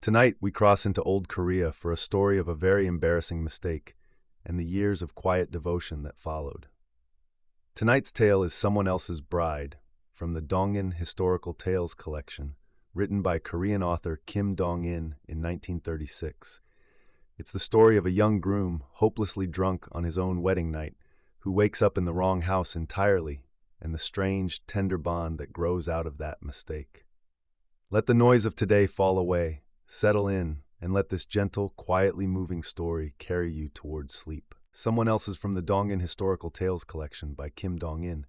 Tonight, we cross into old Korea for a story of a very embarrassing mistake and the years of quiet devotion that followed. Tonight's tale is Someone Else's Bride from the Dongin Historical Tales collection, written by Korean author Kim Dong-in in 1936. It's the story of a young groom hopelessly drunk on his own wedding night who wakes up in the wrong house entirely and the strange, tender bond that grows out of that mistake. Let the noise of today fall away, settle in, and let this gentle, quietly moving story carry you towards sleep. Someone Else's from the Dongin Historical Tales collection by Kim Dong-in.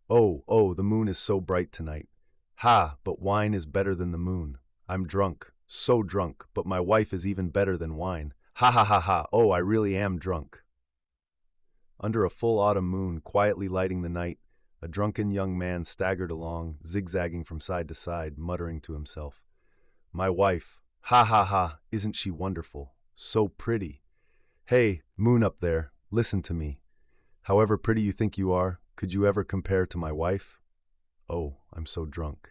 Oh, the moon is so bright tonight. Ha, but wine is better than the moon. I'm drunk, so drunk, but my wife is even better than wine. Ha ha ha ha, oh, I really am drunk. Under a full autumn moon quietly lighting the night, a drunken young man staggered along, zigzagging from side to side, muttering to himself. My wife, ha ha ha, isn't she wonderful? So pretty. Hey, moon up there, listen to me. However pretty you think you are, could you ever compare to my wife? Oh, I'm so drunk.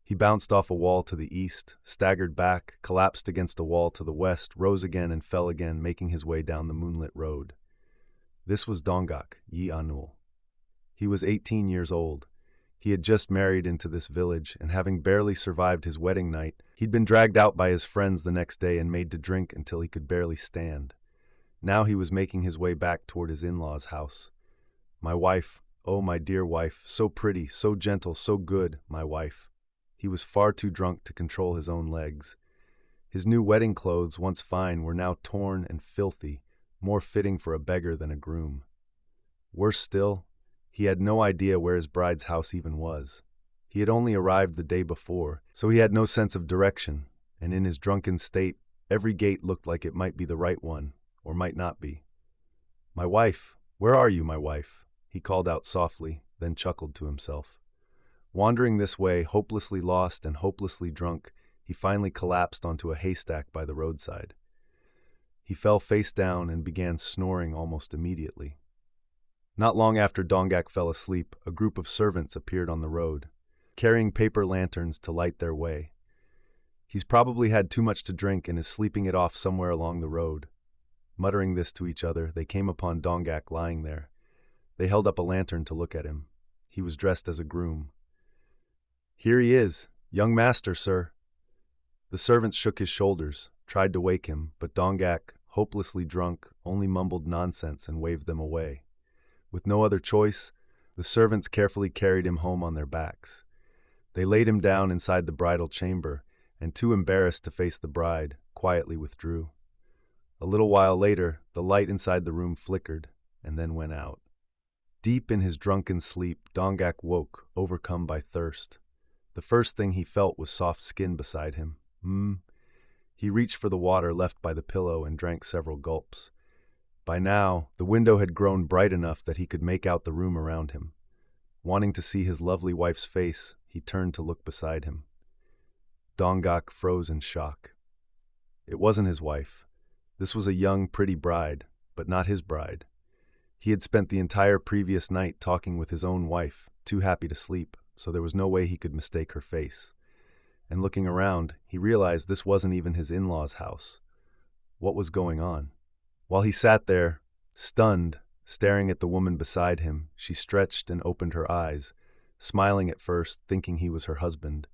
He bounced off a wall to the east, staggered back, collapsed against a wall to the west, rose again and fell again, making his way down the moonlit road. This was Donggak, Yi Anul. He was 18 years old. He had just married into this village, and having barely survived his wedding night, he'd been dragged out by his friends the next day and made to drink until he could barely stand. Now he was making his way back toward his in-laws' house. My wife, oh my dear wife, so pretty, so gentle, so good, my wife. He was far too drunk to control his own legs. His new wedding clothes, once fine, were now torn and filthy, more fitting for a beggar than a groom. Worse still, he had no idea where his bride's house even was. He had only arrived the day before, so he had no sense of direction, and in his drunken state, every gate looked like it might be the right one, or might not be. My wife, where are you, my wife? He called out softly, then chuckled to himself. Wandering this way, hopelessly lost and hopelessly drunk, he finally collapsed onto a haystack by the roadside. He fell face down and began snoring almost immediately. Not long after Donggak fell asleep, a group of servants appeared on the road, carrying paper lanterns to light their way. He's probably had too much to drink and is sleeping it off somewhere along the road. Muttering this to each other, they came upon Donggak lying there. They held up a lantern to look at him. He was dressed as a groom. Here he is, young master, sir. The servants shook his shoulders, tried to wake him, but Donggak, hopelessly drunk, only mumbled nonsense and waved them away. With no other choice, the servants carefully carried him home on their backs. They laid him down inside the bridal chamber, and too embarrassed to face the bride, quietly withdrew. A little while later, the light inside the room flickered, and then went out. Deep in his drunken sleep, Donggak woke, overcome by thirst. The first thing he felt was soft skin beside him. He reached for the water left by the pillow and drank several gulps. By now, the window had grown bright enough that he could make out the room around him. Wanting to see his lovely wife's face, he turned to look beside him. Donggak froze in shock. It wasn't his wife. This was a young, pretty bride, but not his bride. He had spent the entire previous night talking with his own wife, too happy to sleep, so there was no way he could mistake her face. And looking around, he realized this wasn't even his in-laws' house. What was going on? While he sat there, stunned, staring at the woman beside him, she stretched and opened her eyes, smiling at first, thinking he was her husband.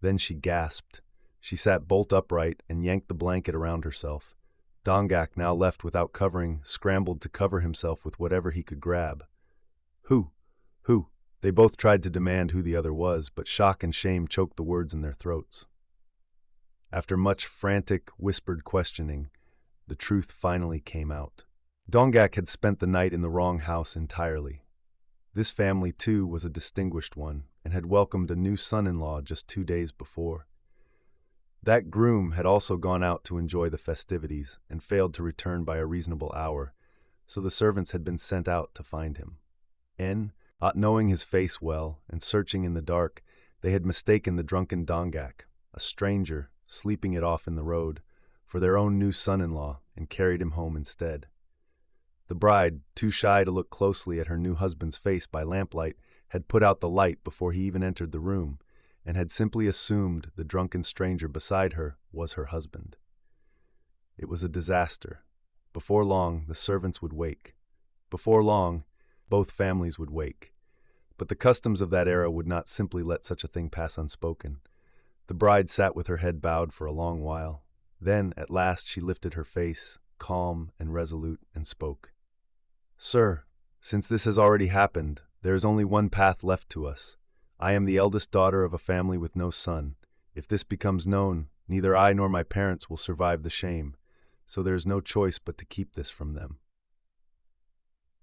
Then she gasped. She sat bolt upright and yanked the blanket around herself. Donggak, now left without covering, scrambled to cover himself with whatever he could grab. Who? Who? They both tried to demand who the other was, but shock and shame choked the words in their throats. After much frantic, whispered questioning, the truth finally came out. Donggak had spent the night in the wrong house entirely. This family, too, was a distinguished one, and had welcomed a new son-in-law just 2 days before. That groom had also gone out to enjoy the festivities and failed to return by a reasonable hour, so the servants had been sent out to find him. Not knowing his face well and searching in the dark, they had mistaken the drunken Donggak, a stranger, sleeping it off in the road, for their own new son-in-law and carried him home instead. The bride, too shy to look closely at her new husband's face by lamplight, had put out the light before he even entered the room, and had simply assumed the drunken stranger beside her was her husband. It was a disaster. Before long, the servants would wake. Before long, both families would wake. But the customs of that era would not simply let such a thing pass unspoken. The bride sat with her head bowed for a long while. Then, at last, she lifted her face, calm and resolute, and spoke. "Sir, since this has already happened, there is only one path left to us. I am the eldest daughter of a family with no son. If this becomes known, neither I nor my parents will survive the shame, so there is no choice but to keep this from them.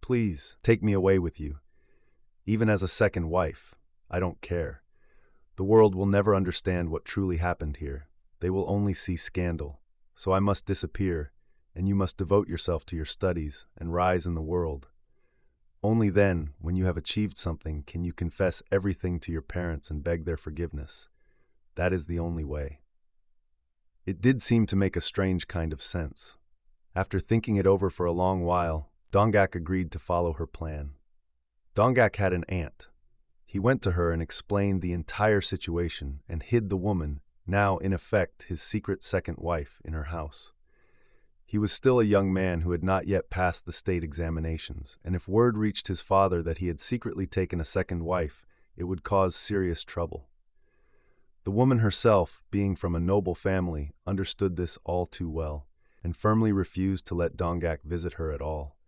Please, take me away with you. Even as a second wife, I don't care. The world will never understand what truly happened here. They will only see scandal. So I must disappear, and you must devote yourself to your studies and rise in the world. Only then, when you have achieved something, can you confess everything to your parents and beg their forgiveness. That is the only way." It did seem to make a strange kind of sense. After thinking it over for a long while, Dongak agreed to follow her plan. Dongak had an aunt. He went to her and explained the entire situation and hid the woman, now in effect his secret second wife, in her house. He was still a young man who had not yet passed the state examinations, and if word reached his father that he had secretly taken a second wife, it would cause serious trouble. The woman herself, being from a noble family, understood this all too well, and firmly refused to let Dongak visit her at all.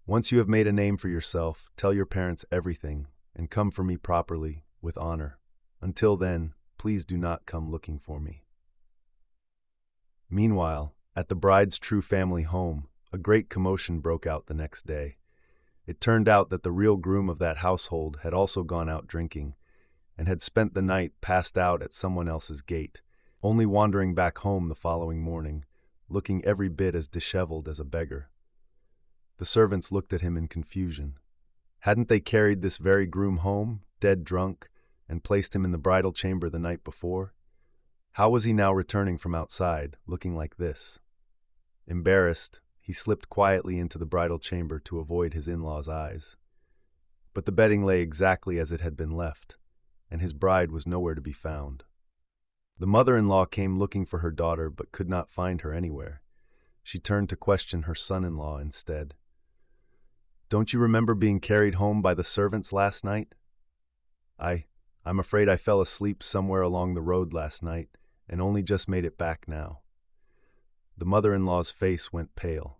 "Once you have made a name for yourself, tell your parents everything, and come for me properly, with honor. Until then, please do not come looking for me." Meanwhile, at the bride's true family home, a great commotion broke out the next day. It turned out that the real groom of that household had also gone out drinking, and had spent the night passed out at someone else's gate, only wandering back home the following morning, looking every bit as disheveled as a beggar. The servants looked at him in confusion. Hadn't they carried this very groom home, dead drunk, and placed him in the bridal chamber the night before? How was he now returning from outside, looking like this? Embarrassed, he slipped quietly into the bridal chamber to avoid his in-laws' eyes. But the bedding lay exactly as it had been left, and his bride was nowhere to be found. The mother-in-law came looking for her daughter but could not find her anywhere. She turned to question her son-in-law instead. "Don't you remember being carried home by the servants last night?" I'm afraid I fell asleep somewhere along the road last night and only just made it back now." The mother-in-law's face went pale.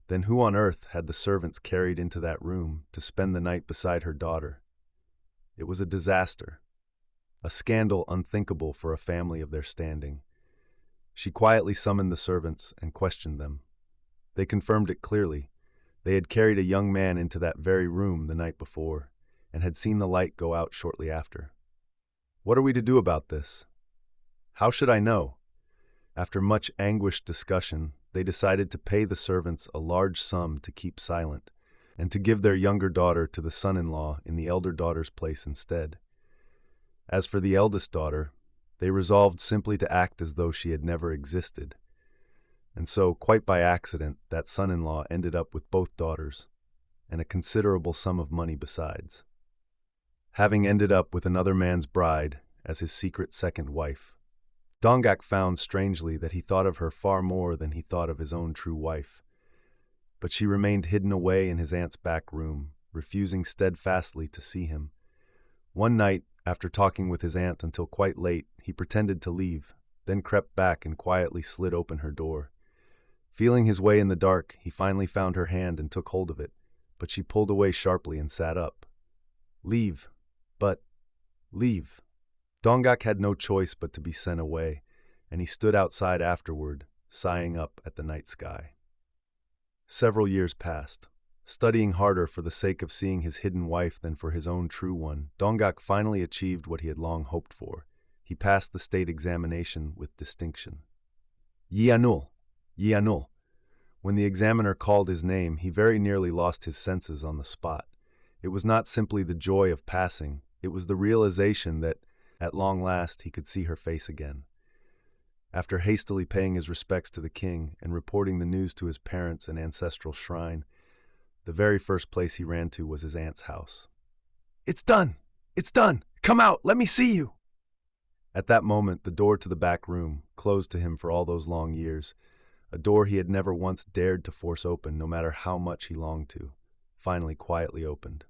Then who on earth had the servants carried into that room to spend the night beside her daughter? It was a disaster, a scandal unthinkable for a family of their standing. She quietly summoned the servants and questioned them. They confirmed it clearly. They had carried a young man into that very room the night before, and had seen the light go out shortly after. "What are we to do about this?" "How should I know?" After much anguished discussion, they decided to pay the servants a large sum to keep silent, and to give their younger daughter to the son-in-law in the elder daughter's place instead. As for the eldest daughter, they resolved simply to act as though she had never existed. And so, quite by accident, that son-in-law ended up with both daughters, and a considerable sum of money besides, having ended up with another man's bride as his secret second wife. Dongak found strangely that he thought of her far more than he thought of his own true wife. But she remained hidden away in his aunt's back room, refusing steadfastly to see him. One night, after talking with his aunt until quite late, he pretended to leave, then crept back and quietly slid open her door. Feeling his way in the dark, he finally found her hand and took hold of it, but she pulled away sharply and sat up. "Leave. But leave." Dongak had no choice but to be sent away, and he stood outside afterward, sighing up at the night sky. Several years passed. Studying harder for the sake of seeing his hidden wife than for his own true one, Dongak finally achieved what he had long hoped for. He passed the state examination with distinction. "Yianul! Yianul!" When the examiner called his name, he very nearly lost his senses on the spot. It was not simply the joy of passing, it was the realization that, at long last, he could see her face again. After hastily paying his respects to the king and reporting the news to his parents and ancestral shrine, the very first place he ran to was his aunt's house. "It's done! It's done! Come out! Let me see you!" At that moment, the door to the back room, closed to him for all those long years, a door he had never once dared to force open, no matter how much he longed to, finally quietly opened.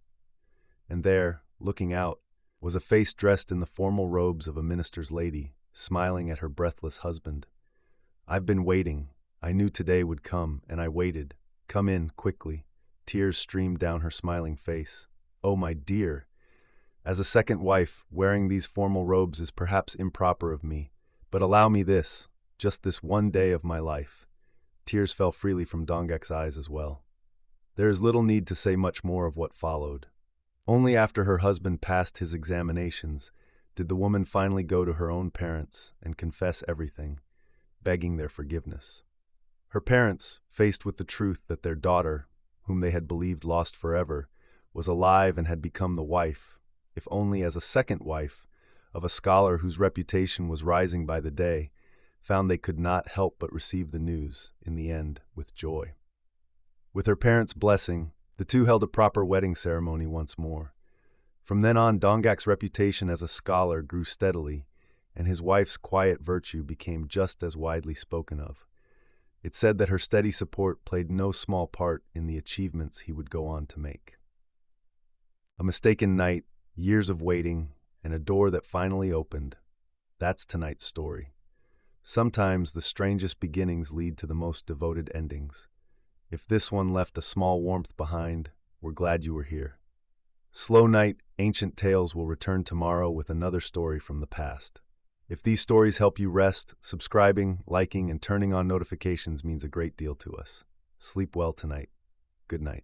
And there, looking out, was a face dressed in the formal robes of a minister's lady, smiling at her breathless husband. "I've been waiting. I knew today would come, and I waited. Come in, quickly." Tears streamed down her smiling face. "Oh, my dear. As a second wife, wearing these formal robes is perhaps improper of me, but allow me this, just this one day of my life." Tears fell freely from Dongek's eyes as well. There is little need to say much more of what followed. Only after her husband passed his examinations did the woman finally go to her own parents and confess everything, begging their forgiveness. Her parents, faced with the truth that their daughter, whom they had believed lost forever, was alive and had become the wife, if only as a second wife, of a scholar whose reputation was rising by the day, found they could not help but receive the news, in the end, with joy. With her parents' blessing, the two held a proper wedding ceremony once more. From then on, Dongak's reputation as a scholar grew steadily, and his wife's quiet virtue became just as widely spoken of. It said that her steady support played no small part in the achievements he would go on to make. A mistaken night, years of waiting, and a door that finally opened. That's tonight's story. Sometimes the strangest beginnings lead to the most devoted endings. If this one left a small warmth behind, we're glad you were here. Slow Night, Ancient Tales will return tomorrow with another story from the past. If these stories help you rest, subscribing, liking, and turning on notifications means a great deal to us. Sleep well tonight. Good night.